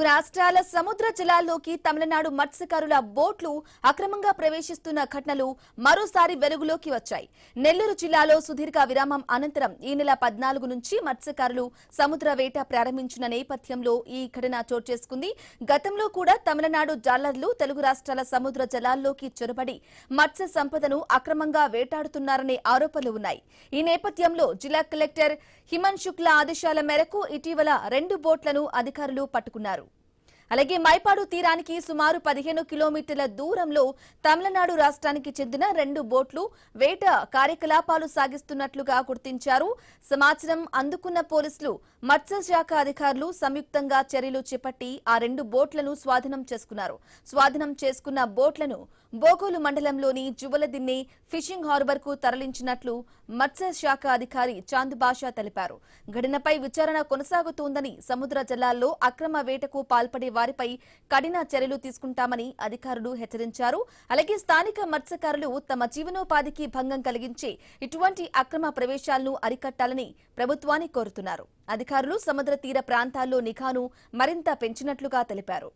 రాష్ట్రాల సముద్ర జలాల్లోకి తమిళనాడు మత్స్యకారుల బోట్లు అక్రమంగా ప్రవేశిస్తున్న ఘటనలు మరోసారి వెలుగులోకి వచ్చాయి. నెల్లూరు జిల్లాలో సుదీర్ఘ విరామం అనంతరం ఈ నెల 14 నుంచి మత్స్యకారులు సముద్ర వేట ప్రారంభించిన నేపథ్యంలో ఈ ఘటన చోటు చేసుకుంది. గతంలో కూడా తమిళనాడు జాలర్లు తెలుగు రాష్ట్రాల సముద్ర జలాల్లోకి చొరబడి మత్స్య సంపదను అక్రమంగా వేటాడుతున్నారనే ఆరోపణలు ఉన్నాయి. ఈ నేపథ్యంలో జిల్లా కలెక్టర్ హిమన్ శుక్లా ఆదేశాల మేరకు ఇటీవల 2 బోట్లను అధికారులు పట్టుకున్నారు. అలాగే మైపాడు తీరానికి సుమారు 15 కిలోమీటర్ల దూరంలో తమిళనాడు రాష్ట్రానికి చెందిన 2 బోట్లు వేట కార్యకలాపాలు సాగిస్తున్నట్లుగా గుర్తించారు. సమాచారం అందుకున్న పోలీసులు, మత్స్యశాఖ అధికారులు సంయుక్తంగా చర్యలు చేపట్టి ఆ 2 బోట్లను స్వాధీనం చేసుకున్నారు. స్వాధీనం చేసుకున్న బోట్లను బోగోలు మండలంలోని జువలదిన్నె ఫిషింగ్ హార్బర్ కు తరలించినట్లు మత్స్యశాఖ అధికారి చాంద్ బాషా తెలిపారు. ఘటనపై విచారణ కొనసాగుతోందని, సముద్ర జలాల్లో అక్రమ వేటకు పాల్పడే వారిపై కఠిన చర్యలు తీసుకుంటామని అధికారులు హెచ్చరించారు. అలాగే స్థానిక మత్స్యకారులు తమ జీవనోపాధికి భంగం కలిగించే ఇటువంటి అక్రమ ప్రవేశాలను అరికట్టాలని ప్రభుత్వాన్ని కోరుతున్నారు. అధికారులు సముద్ర తీర ప్రాంతాల్లో నిఘాను మరింత పెంచినట్లుగా తెలిపారు.